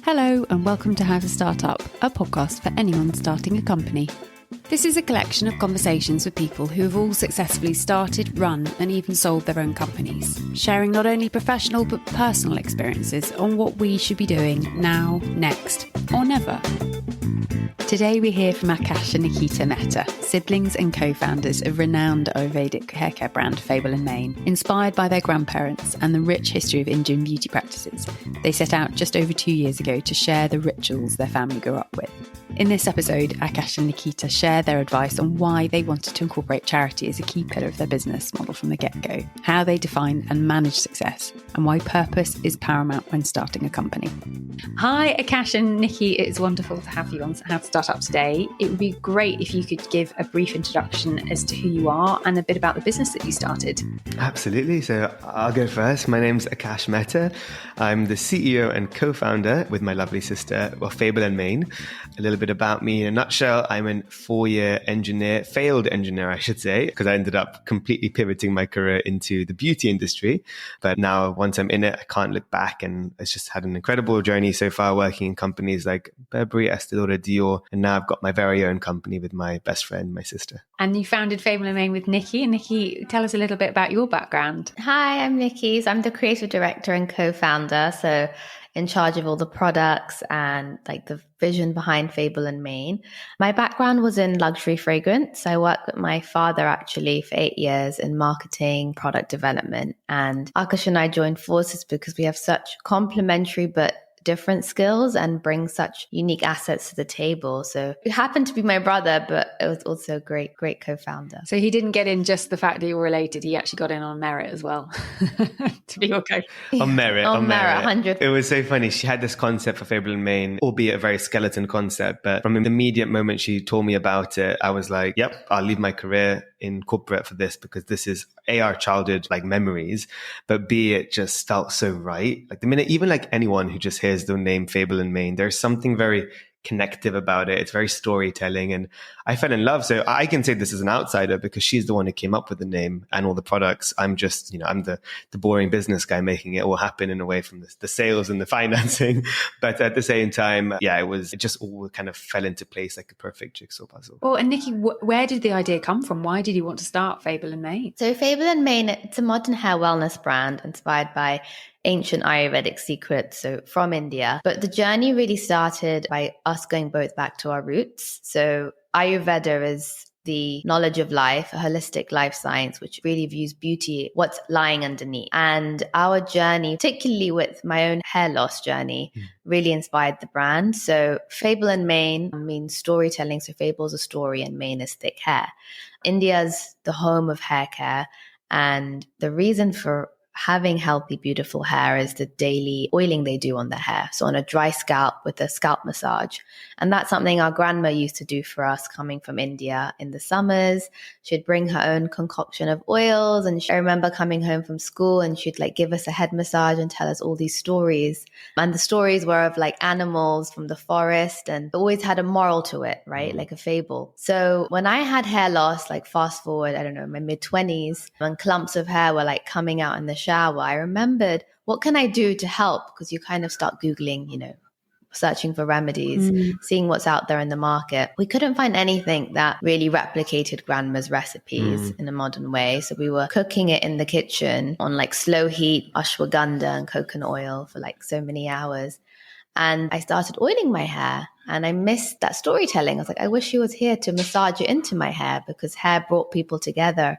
Hello and welcome to How to Start Up, a podcast for anyone starting a company. This is a collection of conversations with people who have all successfully started, run and even sold their own companies, sharing not only professional but personal experiences on what we should be doing now, next or never. Today we hear from Akash and Nikita Mehta, siblings and co-founders of renowned Ayurvedic haircare brand Fable Mane. Inspired by their grandparents and the rich history of Indian beauty practices, they set out just over 2 years ago to share the rituals their family grew up with. In this episode, Akash and Nikita share their advice on why they wanted to incorporate charity as a key pillar of their business model from the get-go, how they define and manage success, and why purpose is paramount when starting a company. Hi, Akash and Nikki. It's wonderful to have you on How to Start Up today. It would be great if you could give a brief introduction as to who you are and a bit about the business that you started. Absolutely. So I'll go first. My name's Akash Mehta. I'm the CEO and co-founder with my lovely sister of Fable Mane. A little bit about me in a nutshell. I'm a 4-year engineer, failed engineer, I should say, because I ended up completely pivoting my career into the beauty industry. But now once I'm in it, I can't look back. And it's just had an incredible journey so far, working in companies like Burberry, Estée Lauder, Dior. And now I've got my very own company with my best friend, my sister. And you founded Fable Mane with Nikki. And Nikki, tell us a little bit about your background. Hi, I'm Nikki. So I'm the creative director and co-founder. So in charge of all the products and like the vision behind Fable Mane. My background was in luxury fragrance. I worked with my father actually for 8 years in marketing, product development. And Akash and I joined forces because we have such complementary but different skills and bring such unique assets to the table. So it happened to be my brother, but it was also a great co-founder. So he didn't get in just the fact that you were related. He actually got in on merit as well to be your co. On merit. 100. It was so funny. She had this concept for Fable Mane, albeit a very skeleton concept. But from the immediate moment she told me about it, I was like, yep, I'll leave my career in corporate for this, because this is A, our childhood like memories, but B, it just felt so right. Like the minute, even like anyone who just hears the name Fable Mane, there's something very connective about it. It's very storytelling, and I fell in love. So I can say this as an outsider because she's the one who came up with the name and all the products. I'm just, I'm the boring business guy making it all happen in a way from the sales and the financing. But at the same time, it just all kind of fell into place like a perfect jigsaw puzzle. Well, and Nikki, where did the idea come from? Why did you want to start Fable Mane? So Fable Mane, it's a modern hair wellness brand inspired by ancient Ayurvedic secrets, so from India. But the journey really started by us going both back to our roots. So Ayurveda is the knowledge of life, a holistic life science, which really views beauty, what's lying underneath. And our journey, particularly with my own hair loss journey, really inspired the brand. So Fable Mane means storytelling. So Fable is a story and Mane is thick hair. India's the home of hair care. And the reason for having healthy, beautiful hair is the daily oiling they do on the hair. So on a dry scalp with a scalp massage. And that's something our grandma used to do for us coming from India in the summers. She'd bring her own concoction of oils. And I remember coming home from school and she'd like give us a head massage and tell us all these stories. And the stories were of like animals from the forest, and it always had a moral to it, right? Like a fable. So when I had hair loss, like fast forward, I don't know, my mid-20s, when clumps of hair were like coming out in the shower, I remembered, what can I do to help? Because you kind of start Googling, searching for remedies, seeing what's out there in the market. We couldn't find anything that really replicated grandma's recipes in a modern way. So we were cooking it in the kitchen on like slow heat, ashwagandha and coconut oil for like so many hours. And I started oiling my hair and I missed that storytelling. I was like, I wish she was here to massage it into my hair, because hair brought people together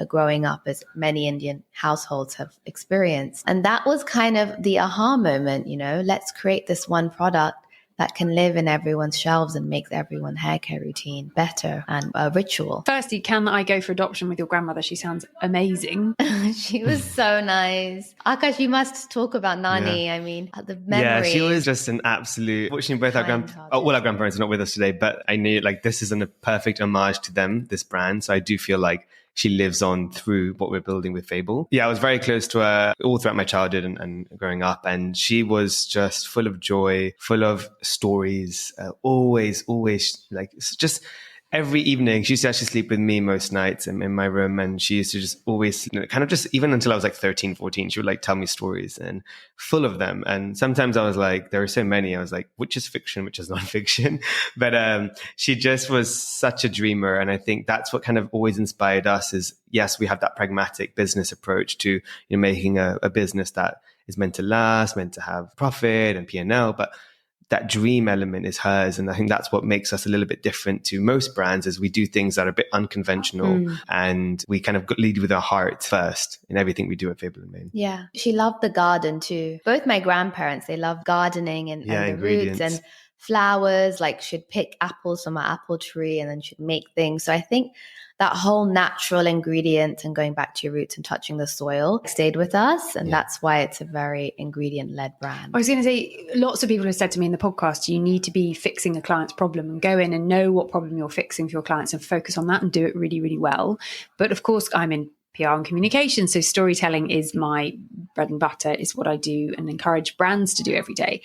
growing up, as many Indian households have experienced. And that was kind of the aha moment, let's create this one product that can live in everyone's shelves and makes everyone's hair care routine better and a ritual. Firstly, can I go for adoption with your grandmother? She sounds amazing. She was so nice. Akash, you must talk about Nani. Yeah. I mean, the memory. Yeah, she was just an absolute. Fortunately, both all our grandparents are not with us today, but I knew like this is a perfect homage to them, this brand. So I do feel like she lives on through what we're building with Fable. Yeah, I was very close to her all throughout my childhood and growing up. And she was just full of joy, full of stories, always like just every evening, she used to actually sleep with me most nights in my room. And she used to just always, kind of just, even until I was like 13, 14, she would like tell me stories and full of them. And sometimes I was like, there are so many. I was like, which is fiction, which is nonfiction. But she just was such a dreamer. And I think that's what kind of always inspired us is, yes, we have that pragmatic business approach to making a business that is meant to last, meant to have profit and P&L, but that dream element is hers. And I think that's what makes us a little bit different to most brands is we do things that are a bit unconventional and we kind of lead with our heart first in everything we do at Fable Mane. Yeah. She loved the garden too. Both my grandparents, they loved gardening and the roots and flowers, like she'd pick apples from our apple tree and then she'd make things. So I think that whole natural ingredient and going back to your roots and touching the soil stayed with us. And that's why it's a very ingredient-led brand. I was going to say, lots of people have said to me in the podcast, you need to be fixing a client's problem and go in and know what problem you're fixing for your clients and focus on that and do it really, really well. But of course, I'm in PR and communication, so storytelling is my bread and butter, is what I do and encourage brands to do every day.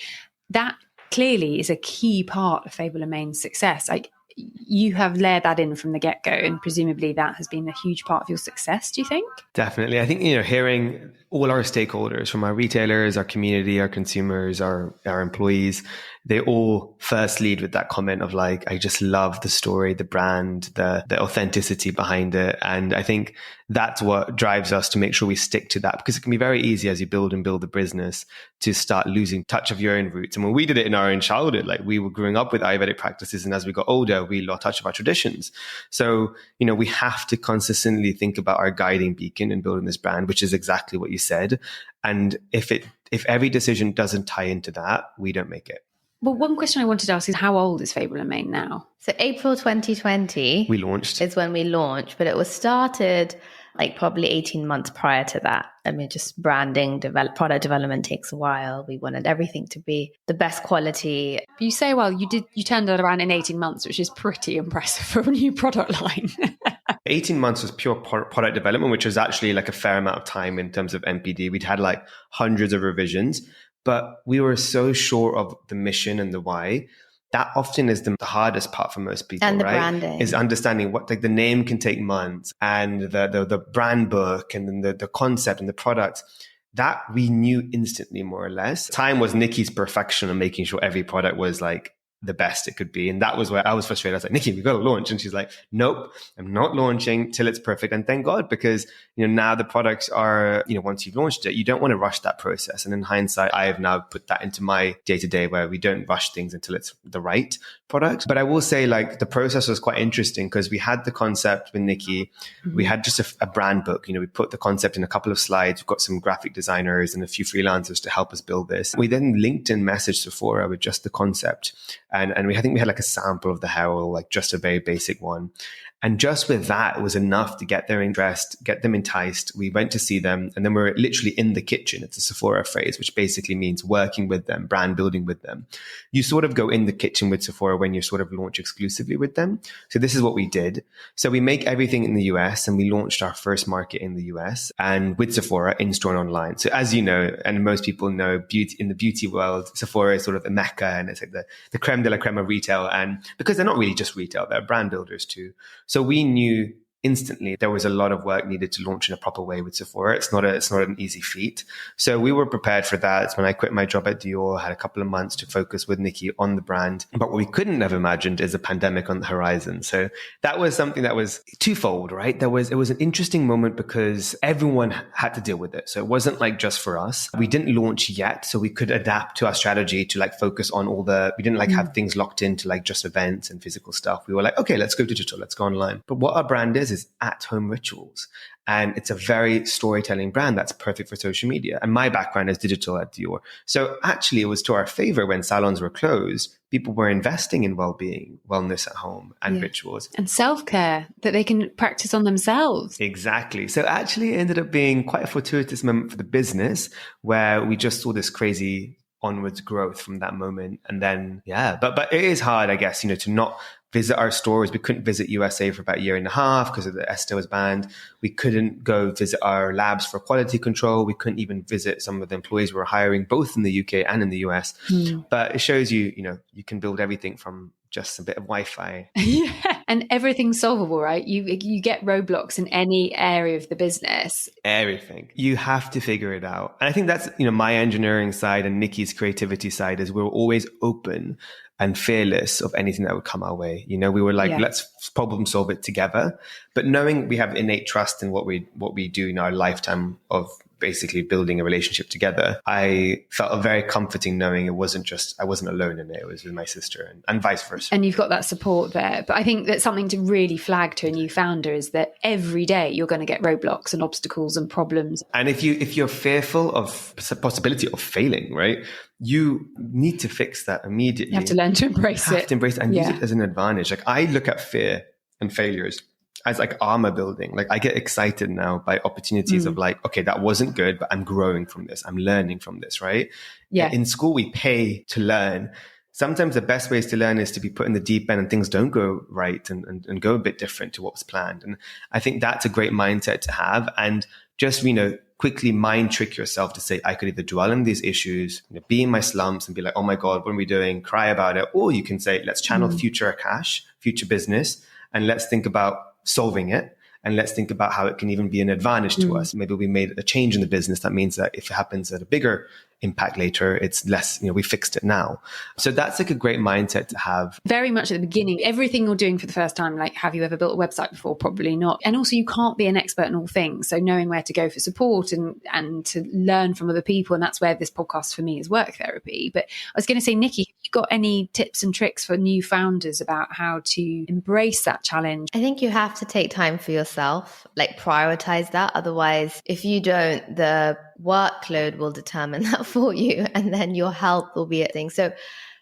That clearly is a key part of Fable Mane's success. Like, you have layered that in from the get-go, and presumably that has been a huge part of your success, do you think? Definitely. I think, hearing all our stakeholders, from our retailers, our community, our consumers, our employees, they all first lead with that comment of like, I just love the story, the brand, the authenticity behind it. And I think that's what drives us to make sure we stick to that, because it can be very easy as you build the business to start losing touch of your own roots. And when we did it in our own childhood, like we were growing up with Ayurvedic practices, and as we got older, we lost touch of our traditions. So, we have to consistently think about our guiding beacon in building this brand, which is exactly what you said. And if every decision doesn't tie into that, we don't make it. Well, one question I wanted to ask is, how old is Fable Mane now? So April 2020 we launched. Is when we launched, but it was started like probably 18 months prior to that. I mean, just branding, product development takes a while. We wanted everything to be the best quality. You say, well, you turned it around in 18 months, which is pretty impressive for a new product line. 18 months was pure product development, which was actually like a fair amount of time in terms of NPD. We'd had like hundreds of revisions, but we were so sure of the mission and the why. That often is the hardest part for most people, and the right? Branding is understanding what, like, the name can take months, and the brand book, and then the concept and the product. That we knew instantly, more or less. Time was Nikki's perfection of making sure every product was like the best it could be. And that was where I was frustrated. I was like, Nikki, we got to launch. And she's like, nope, I'm not launching till it's perfect. And thank God, because, now the products are, once you've launched it, you don't want to rush that process. And in hindsight, I have now put that into my day-to-day, where we don't rush things until it's the right product. But I will say, like, the process was quite interesting, because we had the concept with Nikki. We had just a brand book. We put the concept in a couple of slides. We've got some graphic designers and a few freelancers to help us build this. We then LinkedIn messaged Sephora with just the concept. And I think we had like a sample of the hair oil, like just a very basic one. And just with that, it was enough to get their interest, get them enticed. We went to see them, and then we're literally in the kitchen. It's a Sephora phrase, which basically means working with them, brand building with them. You sort of go in the kitchen with Sephora when you sort of launch exclusively with them. So this is what we did. So we make everything in the US, and we launched our first market in the US, and with Sephora in store and online. So as you know, and most people know, in the beauty world, Sephora is sort of a mecca, and it's like the creme de la creme of retail. And because they're not really just retail, they're brand builders too. So we knew instantly there was a lot of work needed to launch in a proper way with Sephora. It's not an easy feat. So we were prepared for that. It's when I quit my job at Dior, had a couple of months to focus with Nikki on the brand. But what we couldn't have imagined is a pandemic on the horizon. So that was something that was twofold, right? It was an interesting moment because everyone had to deal with it. So it wasn't like just for us. We didn't launch yet, so we could adapt to our strategy to like focus on we didn't like have things locked into like just events and physical stuff. We were like, okay, let's go digital, let's go online. But what our brand is at-home rituals. And it's a very storytelling brand that's perfect for social media. And my background is digital at Dior. So actually, it was to our favor when salons were closed. People were investing in well-being, wellness at home, and rituals. And self-care that they can practice on themselves. Exactly. So actually, it ended up being quite a fortuitous moment for the business, where we just saw this crazy onwards growth from that moment. And then, but it is hard, I guess, to not visit our stores. We couldn't visit USA for about a year and a half because of the ESTA was banned. We couldn't go visit our labs for quality control. We couldn't even visit some of the employees we were hiring, both in the UK and in the US. But it shows you, you can build everything from just a bit of Wi-Fi. Yeah. And everything's solvable, right? You get roadblocks in any area of the business. Everything. You have to figure it out. And I think that's, my engineering side and Nikki's creativity side is we're always open and fearless of anything that would come our way. We were like, let's problem solve it together. But knowing we have innate trust in what we do in our lifetime of basically building a relationship together, I felt very comforting knowing I wasn't alone in it. It was with my sister and vice versa. And you've got that support there. But I think that something to really flag to a new founder is that every day you're going to get roadblocks and obstacles and problems. And if you're fearful of the possibility of failing, right, you need to fix that immediately. You have to learn to embrace it. You have to embrace it and use it as an advantage. Like I look at fear and failures as like armor building. Like I get excited now by opportunities of like, okay, that wasn't good, but I'm growing from this. I'm learning from this, right? Yeah. In school, we pay to learn. Sometimes the best ways to learn is to be put in the deep end and things don't go right and go a bit different to what was planned. And I think that's a great mindset to have. And just, quickly mind trick yourself to say, I could either dwell in these issues, be in my slumps and be like, oh my God, what are we doing? Cry about it. Or you can say, let's channel future Akash, future business, and let's think about solving it. And let's think about how it can even be an advantage to us. Maybe we made a change in the business. That means that if it happens at a bigger impact later, it's less, we fixed it now. So that's like a great mindset to have. Very much at the beginning, everything you're doing for the first time, like, have you ever built a website before? Probably not. And also you can't be an expert in all things. So knowing where to go for support and to learn from other people. And that's where this podcast for me is work therapy. But I was going to say, Nikki, have you got any tips and tricks for new founders about how to embrace that challenge? I think you have to take time for yourself, like prioritize that. Otherwise, if you don't, the workload will determine that for you, and then your health will be a thing. So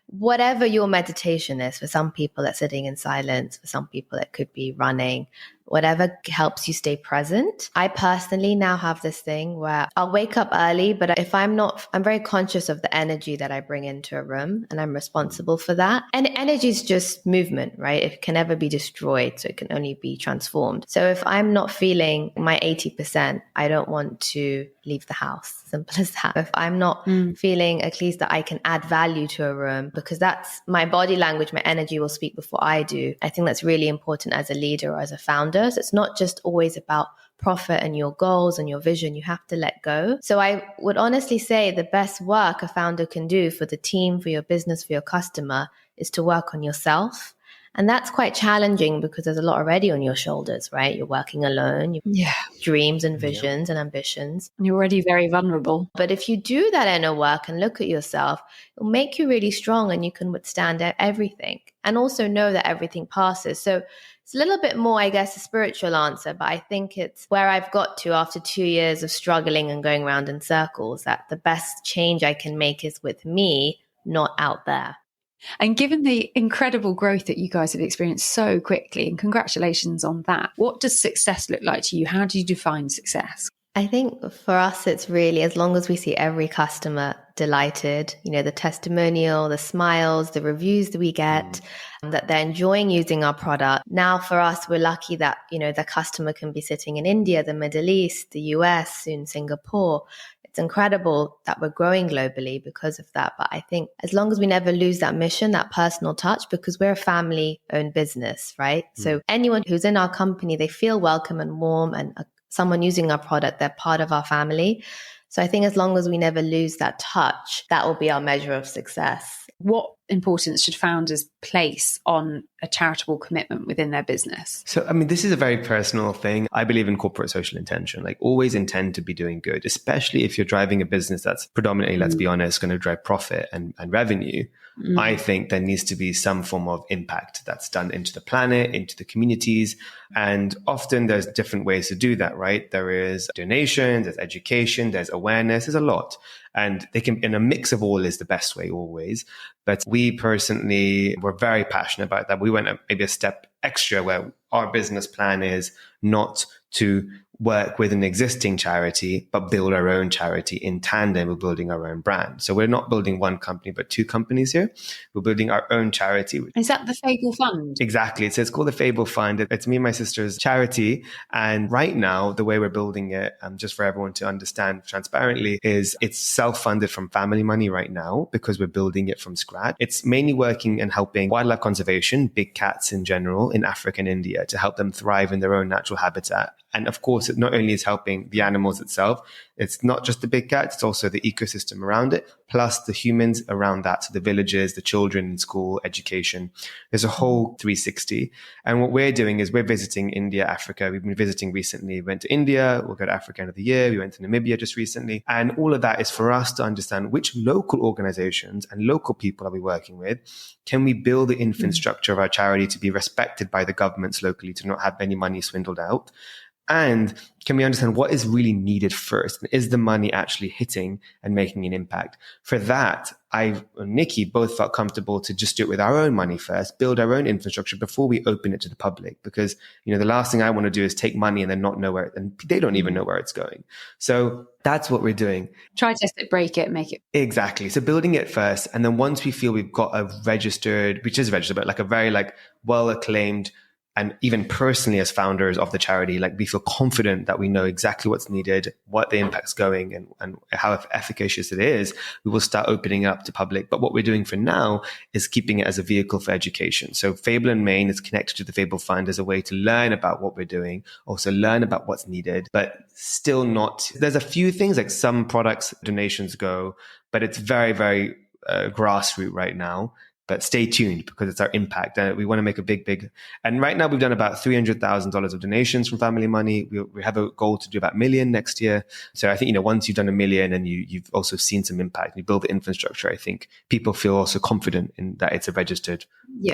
whatever your meditation is, for some people it's sitting in silence, for some people it could be running, whatever helps you stay present. I personally now have this thing where I'll wake up early, but if I'm very conscious of the energy that I bring into a room, and I'm responsible for that. And energy is just movement, right? It can never be destroyed, so it can only be transformed. So if I'm not feeling my 80%, I don't want to leave the house. Simple as that. If I'm not feeling at least that I can add value to a room, because that's my body language, my energy will speak before I do. I think that's really important as a leader or as a founder. So it's not just always about profit and your goals and your vision. You have to let go. So I would honestly say the best work a founder can do for the team, for your business, for your customer is to work on yourself. And that's quite challenging because there's a lot already on your shoulders, right? You're working alone. You have dreams and visions and ambitions. You're already very vulnerable. But if you do that inner work and look at yourself, it'll make you really strong and you can withstand everything. And also know that everything passes. So it's a little bit more, I guess, a spiritual answer, but I think it's where I've got to after 2 years of struggling and going around in circles, that the best change I can make is with me, not out there. And given the incredible growth that you guys have experienced so quickly, and congratulations on that, what does success look like to you? How do you define success? I think for us, it's really, as long as we see every customer delighted, the testimonial, the smiles, the reviews that we get, that they're enjoying using our product. Now for us, we're lucky that, the customer can be sitting in India, the Middle East, the US, soon Singapore. It's incredible that we're growing globally because of that. But I think as long as we never lose that mission, that personal touch, because we're a family-owned business, right? So anyone who's in our company, they feel welcome and warm, and someone using our product, they're part of our family. So I think as long as we never lose that touch, that will be our measure of success. What importance should founders place on a charitable commitment within their business? So, this is a very personal thing. I believe in corporate social intention, like always intend to be doing good, especially if you're driving a business that's predominantly, let's be honest, going to drive profit and revenue. I think there needs to be some form of impact that's done into the planet, into the communities. And often there's different ways to do that, right? There is donation, there's education, there's awareness, there's a lot. And they can, in a mix of all is the best way always. But we personally were very passionate about that. We went maybe a step extra where our business plan is not to work with an existing charity, but build our own charity in tandem with building our own brand. So we're not building one company, but two companies here. We're building our own charity. Is that the Fable Fund? Exactly. It's called the Fable Fund. It's me and my sister's charity. And right now, the way we're building it, just for everyone to understand transparently, is it's self-funded from family money right now because we're building it from scratch. It's mainly working and helping wildlife conservation, big cats in general, in Africa and India to help them thrive in their own natural habitat. And of course, it not only is helping the animals itself, it's not just the big cats, it's also the ecosystem around it, plus the humans around that. So the villages, the children in school, education. There's a whole 360. And what we're doing is we're visiting India, Africa. We've been visiting recently. We went to India. We'll go to Africa end of the year. We went to Namibia just recently. And all of that is for us to understand which local organizations and local people are we working with. Can we build the infrastructure of our charity to be respected by the governments locally, to not have any money swindled out? And can we understand what is really needed first? And is the money actually hitting and making an impact? For that, I and Nikki both felt comfortable to just do it with our own money first, build our own infrastructure before we open it to the public. Because, the last thing I want to do is take money and then not know where, and they don't even know where it's going. So that's what we're doing. Try, test it, break it, make it. Exactly. So building it first. And then once we feel we've got a registered, but like a very well acclaimed, and even personally as founders of the charity, we feel confident that we know exactly what's needed, what the impact's going and how efficacious it is, we will start opening it up to public. But what we're doing for now is keeping it as a vehicle for education. So Fable Mane is connected to the Fable Fund as a way to learn about what we're doing, also learn about what's needed, but still not, there's a few things like some products donations go, but it's very, very grassroots right now. But stay tuned because it's our impact. And we want to make a big. And right now we've done about $300,000 of donations from family money. We have a goal to do about $1 million next year. So I think, once you've done $1 million and you've also seen some impact, you build the infrastructure, I think people feel also confident in that it's a registered,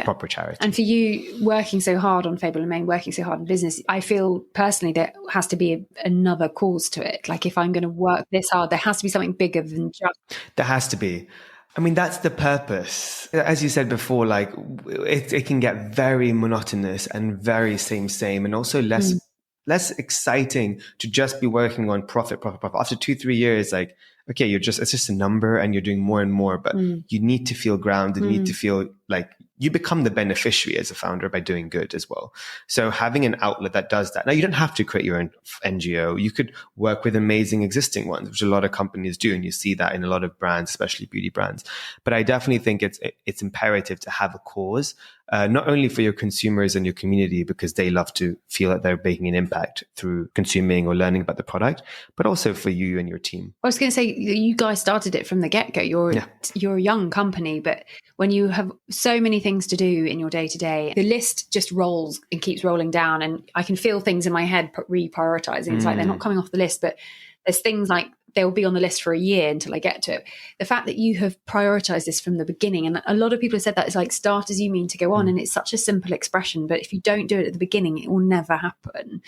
proper charity. And for you working so hard on Fable Mane, working so hard in business, I feel personally there has to be another cause to it. Like if I'm going to work this hard, there has to be something bigger than just. There has to be. That's the purpose. As you said before, it can get very monotonous and very same, and also less exciting to just be working on profit. After 2-3 years, okay, it's just a number and you're doing more and more, but you need to feel grounded, you need to feel like you become the beneficiary as a founder by doing good as well. So having an outlet that does that. Now, you don't have to create your own NGO. You could work with amazing existing ones, which a lot of companies do. And you see that in a lot of brands, especially beauty brands. But I definitely think it's imperative to have a cause, not only for your consumers and your community, because they love to feel that they're making an impact through consuming or learning about the product, but also for you and your team. I was going to say, you guys started it from the get-go. You're a young company, but when you have so many things to do in your day-to-day, the list just rolls and keeps rolling down, and I can feel things in my head reprioritizing. It's like they're not coming off the list, but there's things like they'll be on the list for a year until I get to it. The fact that you have prioritized this from the beginning, and a lot of people have said that it's like start as you mean to go on, and it's such a simple expression, but if you don't do it at the beginning, it will never happen.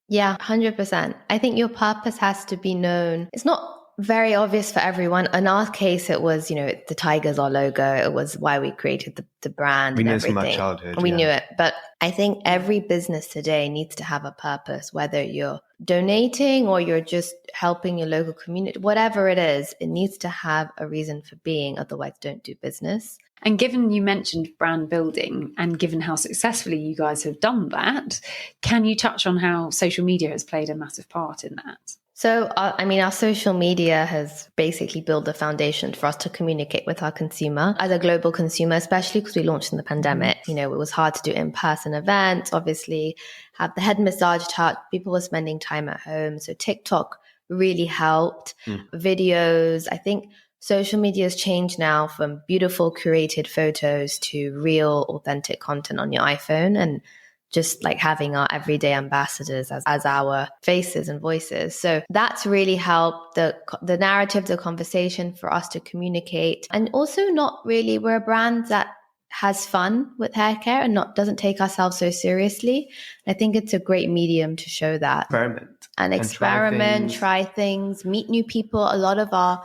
Yeah, 100%. I think your purpose has to be known. It's not very obvious for everyone. In our case, it was, the tiger's our logo. It was why we created the brand. We and knew everything. From our childhood. We knew it. But I think every business today needs to have a purpose, whether you're donating or you're just helping your local community, whatever it is, it needs to have a reason for being. Otherwise, don't do business. And given you mentioned brand building and given how successfully you guys have done that, can you touch on how social media has played a massive part in that? So, our social media has basically built the foundation for us to communicate with our consumer as a global consumer, especially because we launched in the pandemic. It was hard to do in-person events, obviously, have the head massage touch. People were spending time at home. So TikTok really helped. Videos. I think social media has changed now from beautiful curated photos to real authentic content on your iPhone, and just like having our everyday ambassadors as our faces and voices. So that's really helped the narrative, the conversation for us to communicate. And also we're a brand that has fun with hair care and doesn't take ourselves so seriously. I think it's a great medium to show that. Experiment, try things, meet new people. A lot of our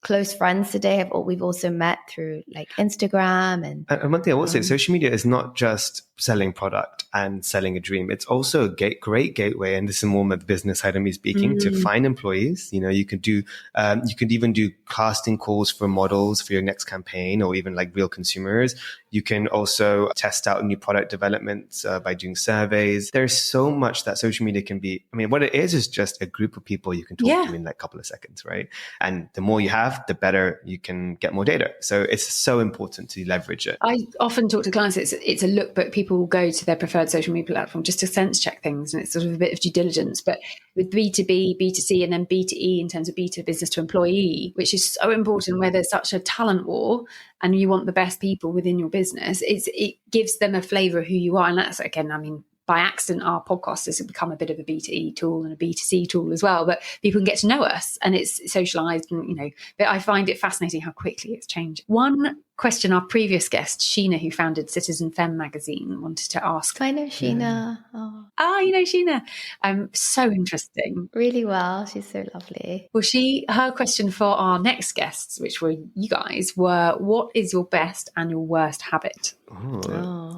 close friends today. We've also met through like Instagram. And one thing I will say, social media is not just selling product and selling a dream. It's also a great gateway. And this is more on the business side of me speaking, to find employees. You know, you could even do casting calls for models for your next campaign, or even like real consumers. You can also test out new product developments by doing surveys. There's so much that social media can be. I mean, what it is just a group of people you can talk to in like a couple of seconds, right? And the more you have, the better you can get more data. So it's so important to leverage it. I often talk to clients, it's a lookbook. People will go to their preferred social media platform just to sense check things, and it's sort of a bit of due diligence. But with B2B, B2C, and then B2E in terms of B2 business to employee, which is so important where there's such a talent war and you want the best people within your business, it gives them a flavour of who you are. And that's, again, I mean, by accident, our podcast has become a bit of a B2E tool and a B2C tool as well, but people can get to know us and it's socialized, and, you know, but I find it fascinating how quickly it's changed. One question our previous guest, Sheena, who founded Citizen Femme magazine, wanted to ask. I know Sheena. You know Sheena. So interesting. Really well. She's so lovely. Well, her question for our next guests, which were you guys, were, what is your best and your worst habit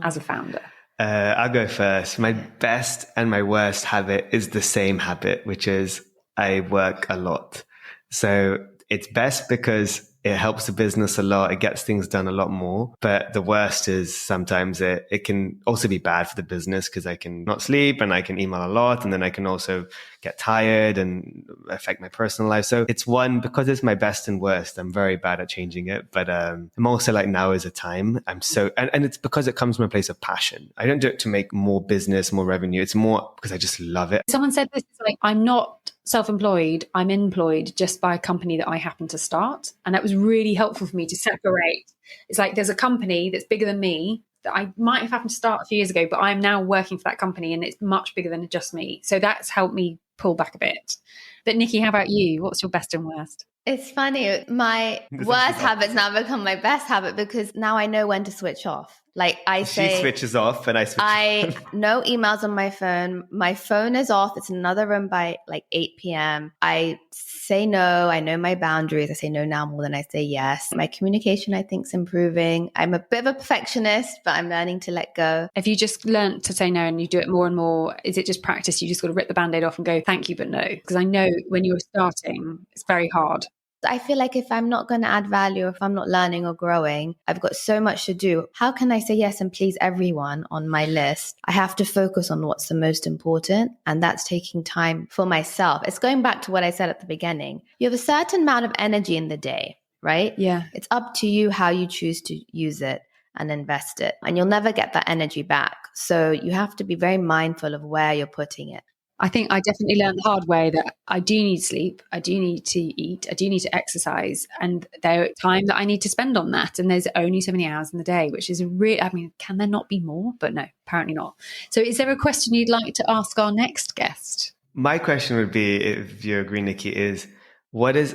as a founder? I'll go first. My best and my worst habit is the same habit, which is I work a lot. So it's best because it helps the business a lot. It gets things done a lot more. But the worst is sometimes it can also be bad for the business because I can not sleep and I can email a lot. And then I can also get tired and affect my personal life. So it's because it's my best and worst, I'm very bad at changing it. But I'm also like, now is a time. And it's because it comes from a place of passion. I don't do it to make more business, more revenue. It's more because I just love it. Someone said this, like, I'm not self-employed, I'm employed just by a company that I happen to start. And that was really helpful for me to separate. It's like there's a company that's bigger than me that I might have happened to start a few years ago, but I'm now working for that company and it's much bigger than just me. So that's helped me pull back a bit. But Nikki, how about you? What's your best and worst? It's funny. My worst habits now become my best habit because now I know when to switch off. Like she switches off and I switch off. No emails on my phone. My phone is off. It's in another room by like 8 p.m. I say no. I know my boundaries. I say no now more than I say yes. My communication, I think, is improving. I'm a bit of a perfectionist, but I'm learning to let go. If you just learned to say no and you do it more and more, is it just practice? You just got to rip the Band-Aid off and go, thank you, but no. Because I know when you're starting, it's very hard. I feel like if I'm not going to add value, or if I'm not learning or growing, I've got so much to do. How can I say yes and please everyone on my list? I have to focus on what's the most important, and that's taking time for myself. It's going back to what I said at the beginning. You have a certain amount of energy in the day, right? Yeah. It's up to you how you choose to use it and invest it. And you'll never get that energy back. So you have to be very mindful of where you're putting it. I think I definitely learned the hard way that I do need sleep, I do need to eat, I do need to exercise, and there's time that I need to spend on that. And there's only so many hours in the day, which is can there not be more? But no, apparently not. So is there a question you'd like to ask our next guest? My question would be, if you agree, Nikki, is what is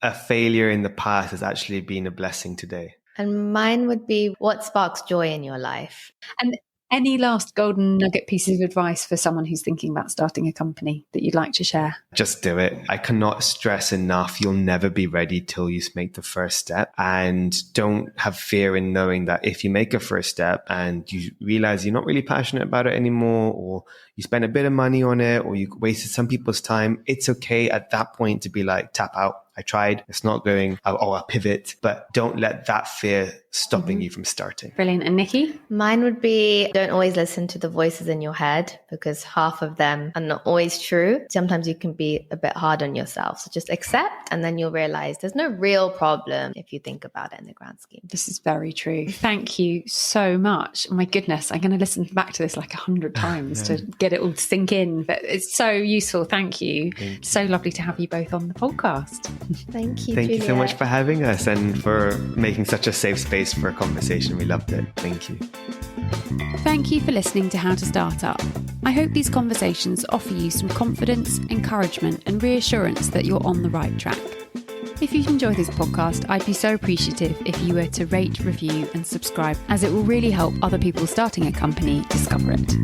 a failure in the past has actually been a blessing today? And mine would be, what sparks joy in your life? And any last golden nugget pieces of advice for someone who's thinking about starting a company that you'd like to share? Just do it. I cannot stress enough. You'll never be ready till you make the first step. And don't have fear in knowing that if you make a first step and you realize you're not really passionate about it anymore, or you spend a bit of money on it, or you wasted some people's time, it's okay at that point to be like, tap out. I tried, it's not going, I'll pivot, but don't let that fear stopping you from starting. Brilliant. And Nikki? Mine would be, don't always listen to the voices in your head, because half of them are not always true. Sometimes you can be a bit hard on yourself. So just accept, and then you'll realize there's no real problem if you think about it in the grand scheme. This is very true. Thank you so much. Oh my goodness, I'm going to listen back to this like 100 times to get it all to sink in. But it's so useful. Thank you. So lovely to have you both on the podcast. Thank you, Thank Juliet. you so much for having us and for making such a safe space for a conversation. We loved it. Thank you. Thank you for listening to How to Start Up. I hope these conversations offer you some confidence, encouragement, and reassurance that you're on the right track. If you enjoy this podcast, I'd be so appreciative if you were to rate, review, and subscribe, as it will really help other people starting a company discover it.